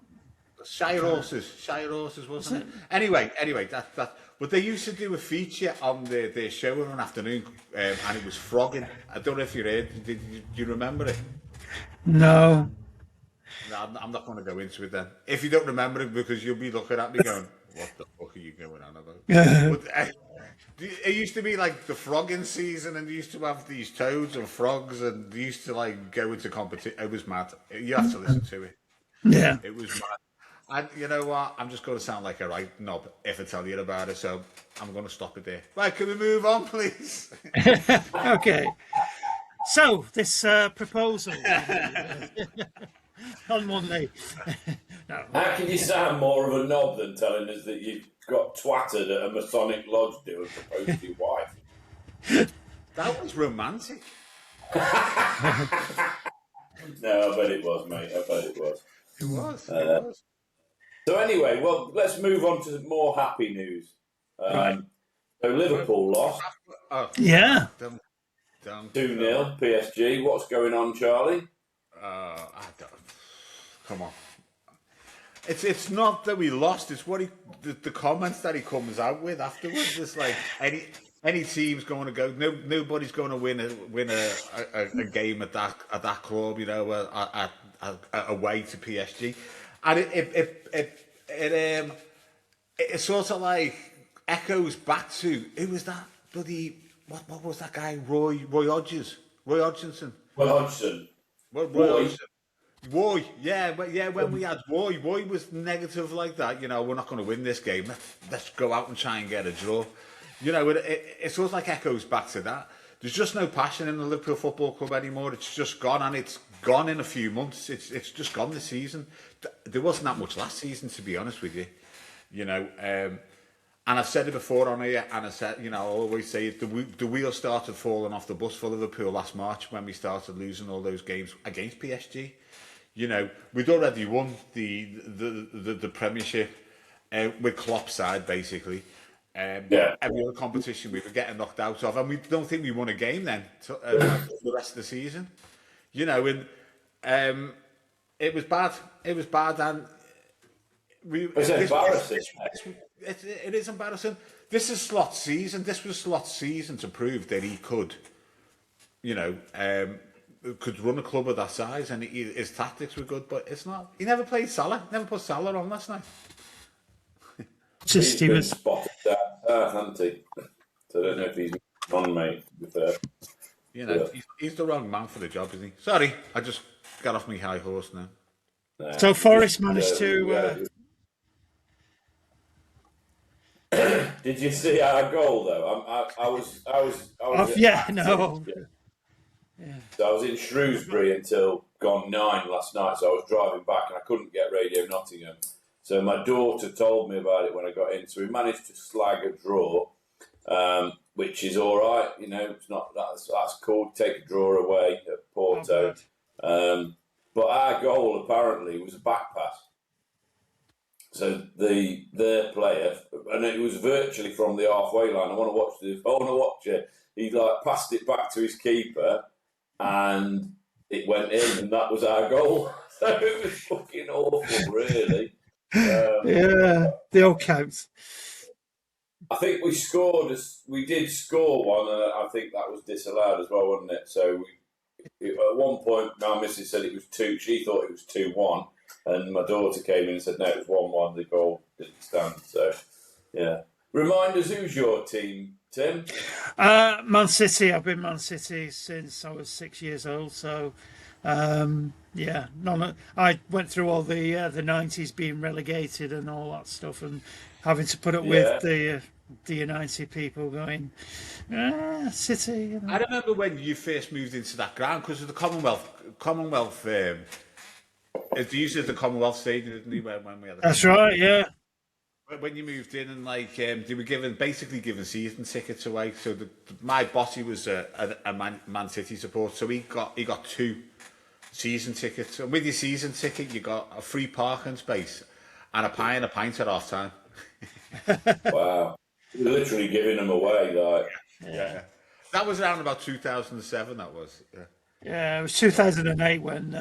Shire Horses, wasn't it? Anyway, that. But they used to do a feature on their show in an afternoon, and it was frogging. I don't know if you heard. Do you remember it? No. No, I'm not going to go into it then. If you don't remember it, because you'll be looking at me going, "What the fuck are you going on about?" But, it used to be like the frogging season, and they used to have these toads and frogs, and they used to go into competition. It was mad. You have to listen to it. Yeah. It was mad. And you know what? I'm just going to sound like a right knob if I tell you about it, so I'm going to stop it there. Right, can we move on, please? Okay. So, this proposal on Monday. No. How can you sound more of a knob than telling us that you got twatted at a Masonic lodge do and proposed to your wife? That was romantic. No, I bet it was, mate. I bet it was. It was. So anyway, well, let's move on to more happy news. Right. So Liverpool lost. Yeah. 2-0 PSG. What's going on, Charlie? I don't. Come on. It's not that we lost. It's what the comments that he comes out with afterwards. It's like any team's going to go. Nobody's going to win a game at that club. Away to PSG, and it sort of like echoes back to who was that bloody what was that guy Roy Hodgson. Well, Hodgson. Well, Roy, yeah, but yeah, when we had Roy was negative like that. You know, we're not going to win this game. Let's go out and try and get a draw. You know, it sort of like echoes back to that. There's just no passion in the Liverpool Football Club anymore. It's just gone, and it's gone in a few months. It's just gone this season. There wasn't that much last season, to be honest with you. You know, and I've said it before on here, and I said, you know, I always say it, the wheel started falling off the bus for Liverpool last March when we started losing all those games against PSG. You know, we'd already won the Premiership with Klopp's side, basically. Every other competition we were getting knocked out of, and we don't think we won a game then for the rest of the season. You know, and it was bad. It was bad, and it's embarrassing. It is embarrassing. This is Slot's season. This was Slot's season to prove that he could, you know, could run a club of that size, and his tactics were good. But it's not. He never played Salah. Never put Salah on last night. He's been spotted down, hasn't he? So I don't know if he's on, mate. You know, he's the wrong man for the job, isn't he? Sorry, I just got off my high horse now. So Forest managed to. Did you see our goal though? I was. Yeah, no. Yeah. So I was in Shrewsbury until gone 9 last night. So I was driving back and I couldn't get Radio Nottingham. So my daughter told me about it when I got in. So we managed to slag a draw, which is all right. You know, it's not that's cool. Take a draw away at Porto. But our goal apparently was a back pass. So their player, and it was virtually from the halfway line. I want to watch it. He passed it back to his keeper, and it went in, and that was our goal. So it was fucking awful, really. Yeah, the old counts. I think we did score one, and I think that was disallowed as well, wasn't it? So at one point, my missus said it was 2. She thought it was 2-1, and my daughter came in and said no, it was 1-1. The goal didn't stand. So yeah. Remind us, who's your team, Tim? Man City. I've been Man City since I was 6 years old. So. Yeah, I went through all the 90s being relegated and all that stuff, and having to put up with the United people going, City. You know. I remember when you first moved into that ground because of the Commonwealth. It's used as the Commonwealth Stadium, isn't it? When we had That's right, yeah. When you moved in and they were basically giving season tickets away. So my bossy was a Man City supporter, so he got 2 season tickets. And with your season ticket, you got a free parking space and a pie and a pint at half time. Wow. You're literally giving them away, like. Yeah. That was around about 2007, that was. Yeah. Yeah, it was 2008 when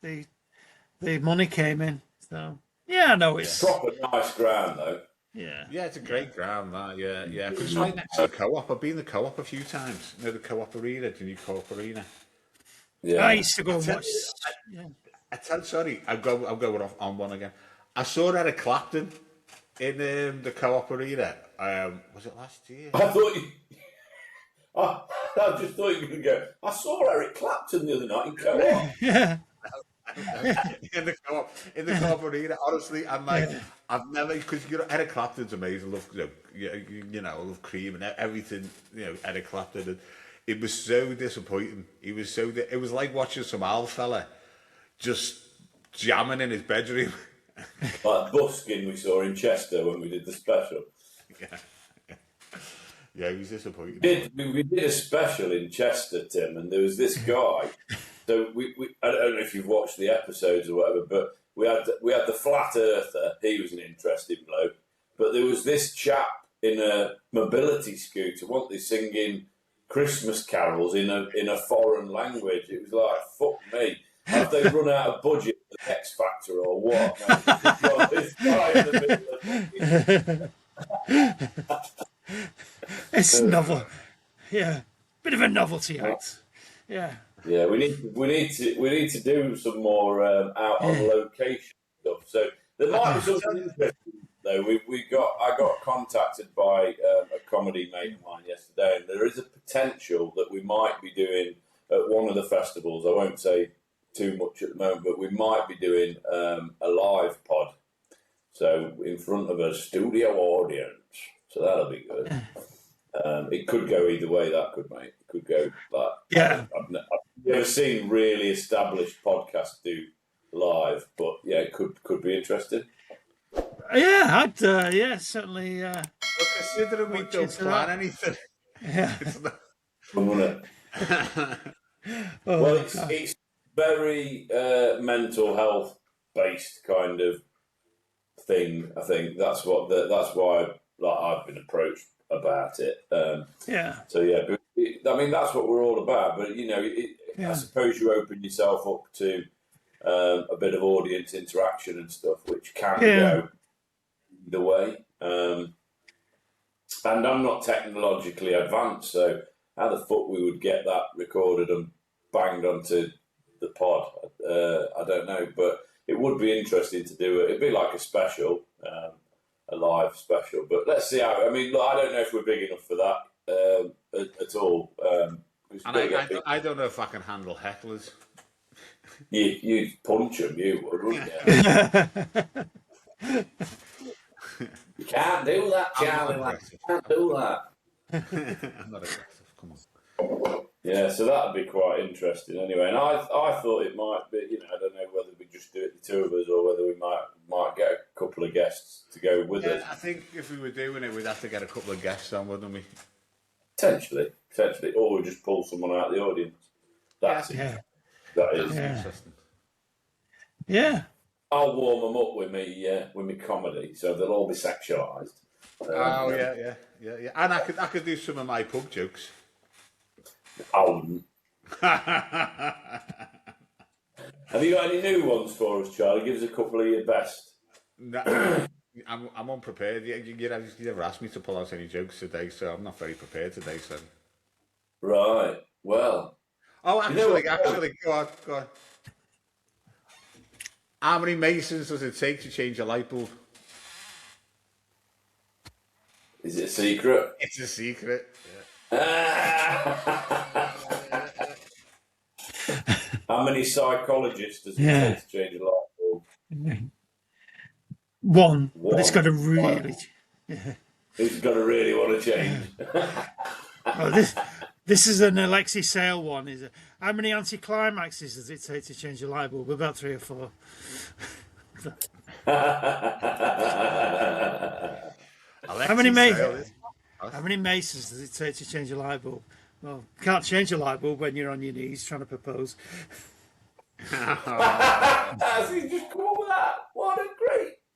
the money came in. So, yeah, I know it's... Proper nice ground, though. Yeah. Yeah, it's a great ground, that, yeah. Because it's right next to the Co-op. I've been in the Co-op a few times. You know, the Co-op Arena, the new Co-op Arena. Yeah. I used to go and watch. I'll go on one again. I saw Eric Clapton in the Co-op Arena. Was it last year? I just thought you were going to go. I saw Eric Clapton the other night in Co-op. Yeah. in the Co-op Arena, honestly, I'm like, I've never, because Eric Clapton's amazing. I love, I love Cream and everything. You know, Eric Clapton. And it was so disappointing. It was like watching some old fella just jamming in his bedroom. Like Buskin we saw in Chester when we did the special. Yeah, he was disappointing. We did a special in Chester, Tim, and there was this guy. So I don't know if you've watched the episodes or whatever, but we had the flat earther. He was an interesting bloke. But there was this chap in a mobility scooter, weren't they, singing Christmas carols in a foreign language. It was like, fuck me. Have they run out of budget for the X Factor or what? This guy in the middle of it's novel. Yeah. Bit of a novelty act. Yeah. Yeah, we need to do some more out on location stuff. So there might be something interesting though. I got contacted by a comedy mate of mine yesterday, and there is a potential that we might be doing at one of the festivals. I won't say too much at the moment, but we might be doing a live pod. So in front of a studio audience. So that'll be good. It could go either way, that could, mate. It could go like... Yeah. I've never seen really established podcasts do live, but yeah, it could be interesting. Yeah, I'd certainly. Well, considering we don't plan anything. Yeah. Well, it's very mental health based kind of thing. I think that's why I've been approached about it. Yeah. So yeah, but I mean that's what we're all about. But you know, I suppose you open yourself up to a bit of audience interaction and stuff, which can go either way. And I'm not technologically advanced, so how the fuck we would get that recorded and banged onto the pod, I don't know. But it would be interesting to do it. It'd be like a special, a live special. But let's see how. I mean, look, I don't know if we're big enough for that at all. And I don't know if I can handle hecklers. You punch them, you would, wouldn't you? You can't do that, Charlie. You can't do that. I'm not aggressive. Come on. Yeah, so that'd be quite interesting anyway. And I thought it might be, you know, I don't know whether we just do it the two of us or whether we might get a couple of guests to go with us. I think if we were doing it, we'd have to get a couple of guests on, wouldn't we? Potentially. Or we just pull someone out of the audience. That's it. Yeah. That is interesting. Yeah. I'll warm them up with me comedy, so they'll all be sexualised. Yeah. And I could do some of my pub jokes. I wouldn't. Have you got any new ones for us, Charlie? Give us a couple of your best. No, I'm unprepared. You never asked me to pull out any jokes today, so I'm not very prepared today. So. Right. Well. Oh, actually, go on. How many masons does it take to change a light bulb? Is it a secret? It's a secret. How many psychologists does it take to change a light bulb? One. But it's got to really. Who's got to really want to change? This is an Alexi Sale one. Is it? How many anticlimaxes does it take to change a light bulb? About 3 or 4. How many maces does it take to change a light bulb? Well, you can't change a light bulb when you're on your knees trying to propose. So you just come up with that. What a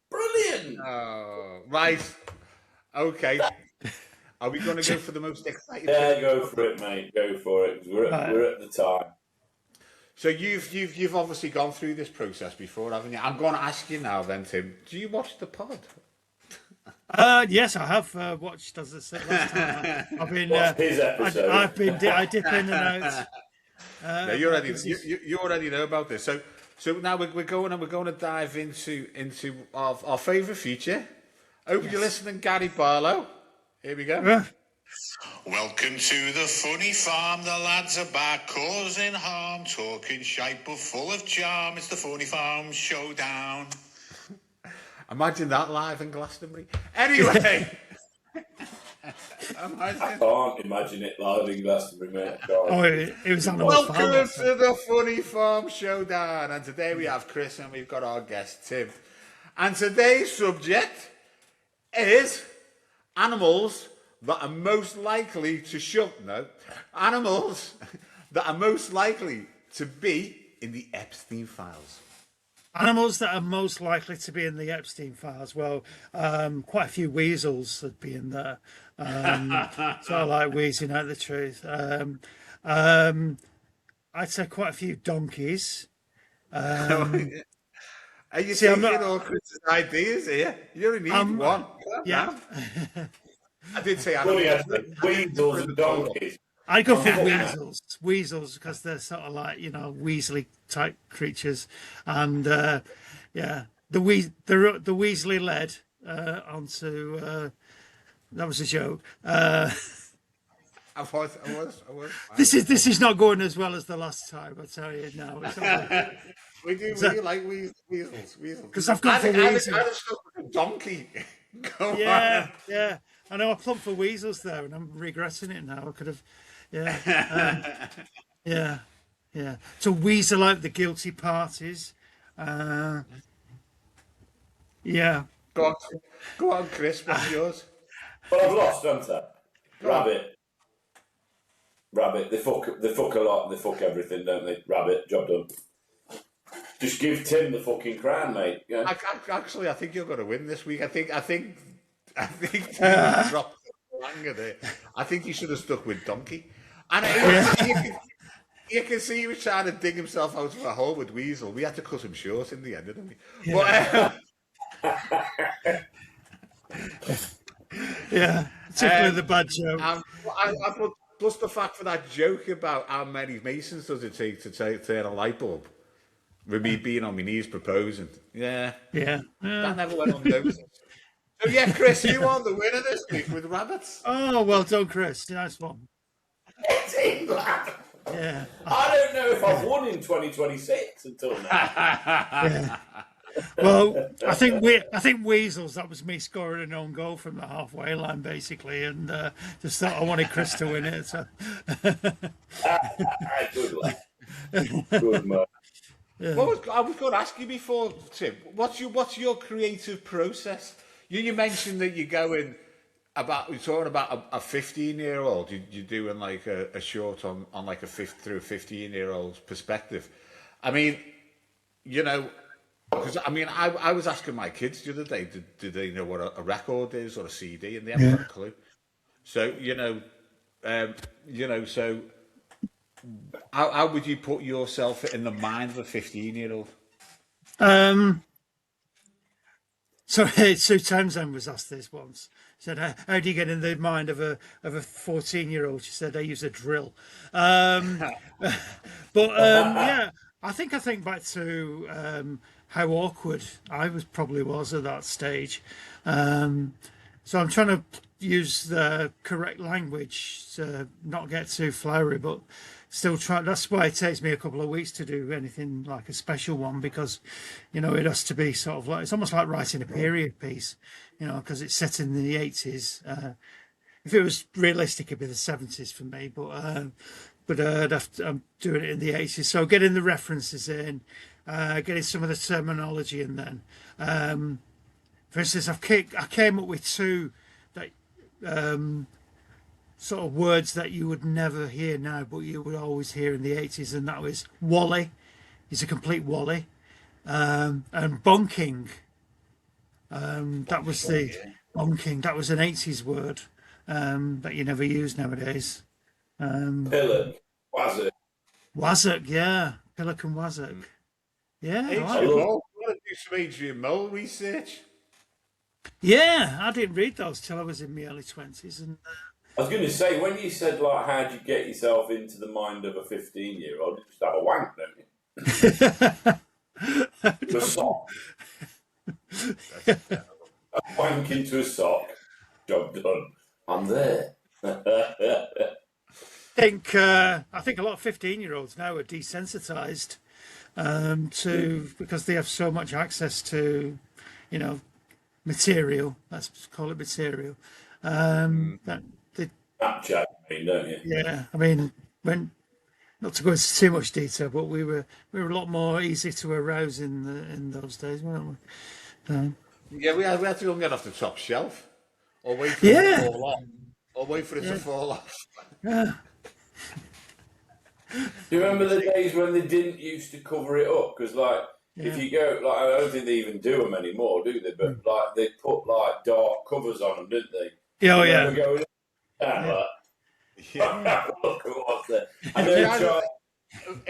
brilliant. Right. Okay. Are we going to go for the most exciting? Yeah, go for it, mate. Go for it. We're at the time. So you've obviously gone through this process before, haven't you? I'm going to ask you now, then, Tim. Do you watch the pod? Yes, I have watched. As I said last time, I've been. His episode. I dip in and out. Yeah, you already know about this. So now we're going to dive into our favourite feature. Hope you're listening, Gary Barlow. Here we go. Welcome to the funny farm. The lads are back, causing harm, talking shite but full of charm. It's the Funny Farm Showdown. Imagine that live in Glastonbury. Anyway. I can't imagine it live in Glastonbury, mate. It was on Welcome to the Funny Farm Showdown. And today we have Chris and we've got our guest, Tim. And today's subject is animals that are most likely to animals that are most likely to be in the Epstein files. Animals that are most likely to be in the Epstein files. Well, quite a few weasels would be in there. So I like wheezing out the truth. I'd say quite a few donkeys. Are you taking all Chris's ideas here? You only need one. Yeah. I did say weasels and donkeys. I go for weasels because they're sort of like weaselly type creatures, and the Weasley led onto that was a joke. I was. This is not going as well as the last time. I tell you, no. It's not We like weasels. because I've gone for I'd weasels. have stuck with a donkey. Go Yeah, on. yeah. I know I plumped for weasels there, and I'm regretting it now. I could have, yeah, yeah, yeah. To weasel out the guilty parties. Yeah. Go on, Chris. What's yours? But I've lost, haven't I? Go on. Rabbit. They fuck a lot. They fuck everything, don't they? Rabbit. Job done. Just give Tim the fucking crown, mate. Yeah. Actually, I think you're going to win this week. I think Tim dropped the langer there. I think he should have stuck with donkey. And you can see he was trying to dig himself out of a hole with weasel. We had to cut him short in the end, didn't we? Yeah. Yeah, particularly the bad joke. Plus the fact for that joke about how many masons does it take to turn a light bulb? With me being on my knees proposing. Yeah. That never went unnoticed. So yeah, Chris, you are the winner this week with rabbits. Oh, well done, Chris. Nice one. Yeah. I don't know if I've won in 2026 until now. Yeah. Well, I think weasels. That was me scoring an own goal from the halfway line, basically, and just thought I wanted Chris to win it. So. Good luck. Good man. Yeah. I was going to ask you before, Tim. What's your creative process? You mentioned that you're talking about a 15-year-old. You're doing like a short on like through a 15-year-old's perspective. I mean, because I was asking my kids the other day, do they know what a record is or a CD, and they haven't got a clue. So so. How would you put yourself in the mind of a 15-year-old? So Sue Townsend was asked this once. Said, "How do you get in the mind of a 14-year-old?" She said, "I use a drill." Yeah, I think back to how awkward I probably was at that stage. So I'm trying to use the correct language to not get too flowery, but still try. That's why it takes me a couple of weeks to do anything like a special one, because it has to be sort of like, it's almost like writing a period piece, because it's set in the 80s. If it was realistic, it'd be the 70s for me, but I'm doing it in the 80s. So getting the references in, getting some of the terminology in. Then, for instance, I came up with two that. Sort of words that you would never hear now, but you would always hear in the 80s, and that was wally. He's a complete wally. And bonking. That was bonking. That was an 80s word that you never use nowadays. Pillock. Wazzock, yeah. Pillock and Wazzock. Yeah. You want to do some Adrian Mole research? Yeah, I didn't read those till I was in my early 20s. And I was going to say, when you said, like, how do you get yourself into the mind of a 15-year-old, you just have a wank, don't you? To a sock. A wank into a sock. Job done. I'm there. I think a lot of 15-year-olds now are desensitised because they have so much access to, material. Let's call it material. Snapchat, don't you? Yeah, not to go into too much detail, but we were a lot more easy to arouse in those days, weren't we? Yeah, we had to go and get off the top shelf, or wait for it to fall off, to fall off. Yeah. Do you remember the days when they didn't used to cover it up? Because, if you go, I don't think they even do them anymore, do they? But, they put, dark covers on them, didn't they? Oh, yeah. Look at what's there. I know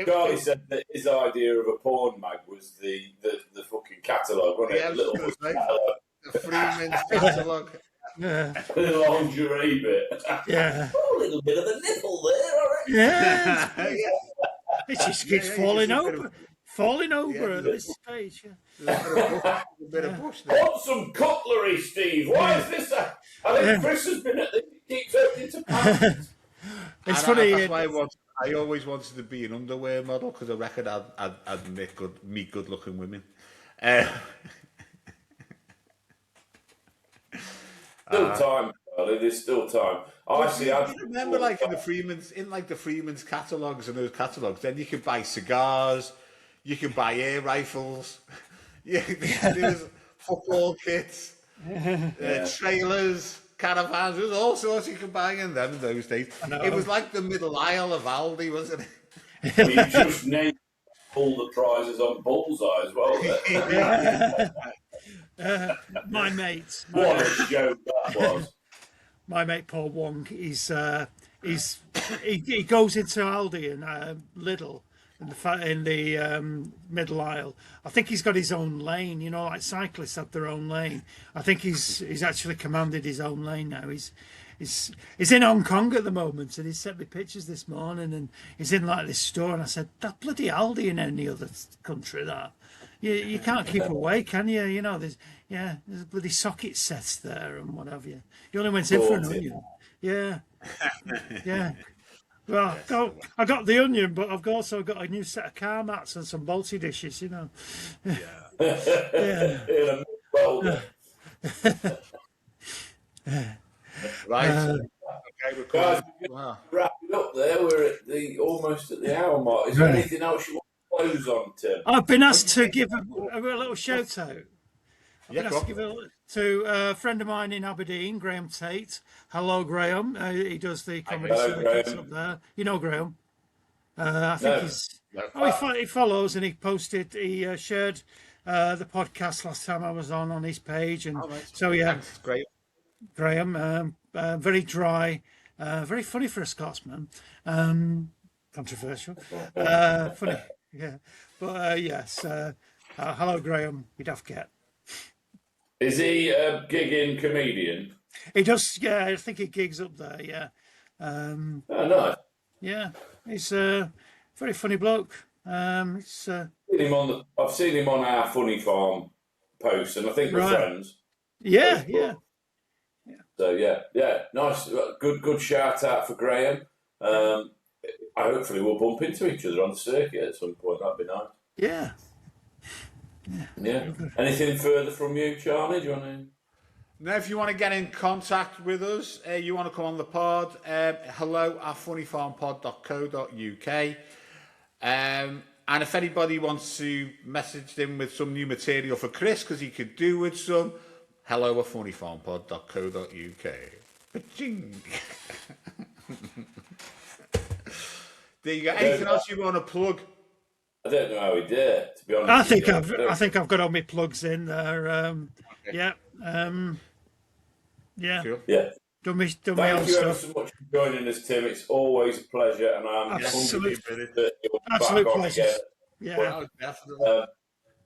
Charlie said that his idea of a porn mag was the fucking catalogue, wasn't it? The Freeman's catalogue. Yeah. The lingerie bit. Yeah. Oh, a little bit of the nipple there, all right? Yeah. It just keeps falling over. Falling over at this stage. A bit of bush there. Want some cutlery, Steve? Why is this? I think Chris has been at the keeps opening to pounds. It's And funny. that's why I always wanted to be an underwear model because I reckon I'd meet good looking women. Still time, Charlie. There's still time. I see. You remember, like in the Freeman's catalogues and those catalogues, then you could buy cigars, you could buy air rifles, there's football kits, trailers, caravans. There's all sorts you could buy in them in those days. It was like the middle aisle of Aldi, wasn't it? You just named all the prizes on Bullseye as well. My mate, What a joke that was. my mate Paul Wong, he goes into Aldi and Lidl in the middle aisle. I think he's got his own lane. You know, like cyclists have their own lane. I think he's actually commanded his own lane now. He's in Hong Kong at the moment, and he sent me pictures this morning, and he's in like this store, and I said, that bloody Aldi in any other country, that you can't keep away, can you? You know, there's bloody socket sets there and what have you. You only went in for an onion. Yeah. Well, I got the onion, but I've also got a new set of car mats and some balti dishes, you know. In a boulder. Right. Okay, we're Guys, wow. wrap it up there. We're at almost at the hour mark. Is there anything else you want to close on, Tim? I've been asked to give a little shout out. I've been go asked on. to give it to a friend of mine in Aberdeen, Graham Tate. Hello, Graham. He does the comedy circuits up there. You know Graham? I think he follows, and he shared the podcast last time I was on his page, and so yeah. Thanks, great. Graham, very dry, very funny for a Scotsman. Controversial, funny, yeah. But yes, hello, Graham. You'd have to get. Is he a gigging comedian? He does, yeah. I think he gigs up there, yeah. Oh, nice. Yeah, he's a very funny bloke. I've seen him on our Funny Farm post, and I think we're friends. Yeah, Facebook. yeah. So yeah, nice, good shout out for Graham. Hopefully we'll bump into each other on the circuit at some point. That'd be nice. Yeah. Anything further from you, Charlie? Do you want to? Now, if you want to get in contact with us, you want to come on the pod, hello@funnyfarmpod.co.uk. And if anybody wants to message them with some new material for Chris, because he could do with some, hello@funnyfarmpod.co.uk. Ba-ching. There you go. Anything else you want to plug? I don't know how he dare, to be honest. I think I've got all my plugs in there. Yeah. Yeah. Cool. Yeah. Done my own Thank you ever stuff. so much for joining us, Tim. It's always a pleasure, and I'm Absolute pleasure. Yeah. Well, definitely.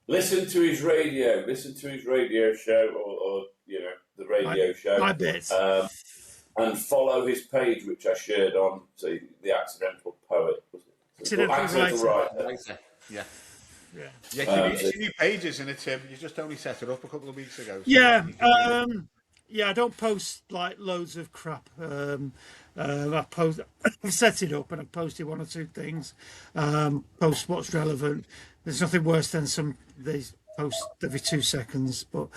Listen to his radio. Listen to his radio show, or the radio show. My bits. And follow his page, which I shared on the Accidental Poet. Accidental Writer. Yeah. Yeah. It's your new pages, isn't it, Tim? You just only set it up a couple of weeks ago. So Yeah. I don't post like loads of crap. I've set it up and I've posted one or two things. Post what's relevant. There's nothing worse than they post every 2 seconds. But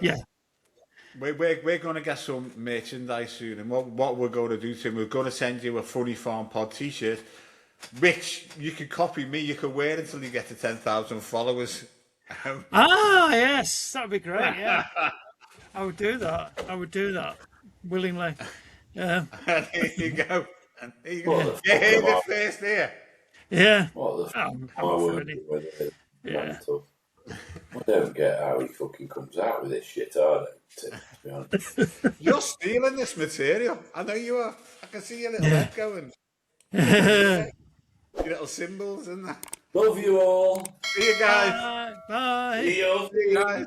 yeah. We're going to get some merchandise soon, and what we're going to do, Tim, we're going to send you a Funny Farm Pod T-shirt, which you can copy me. You can wear until you get to 10,000 followers. Yes, that'd be great. Yeah, I would do that willingly. Yeah. There you go. Yeah. You're the first here. Yeah. What the I'm ready. Yeah. I don't get how he fucking comes out with this shit, I don't, to be honest. You're stealing this material. I know you are. I can see your little head going. Your little symbols and that. Love you all. See you guys. Bye. See you. See you guys.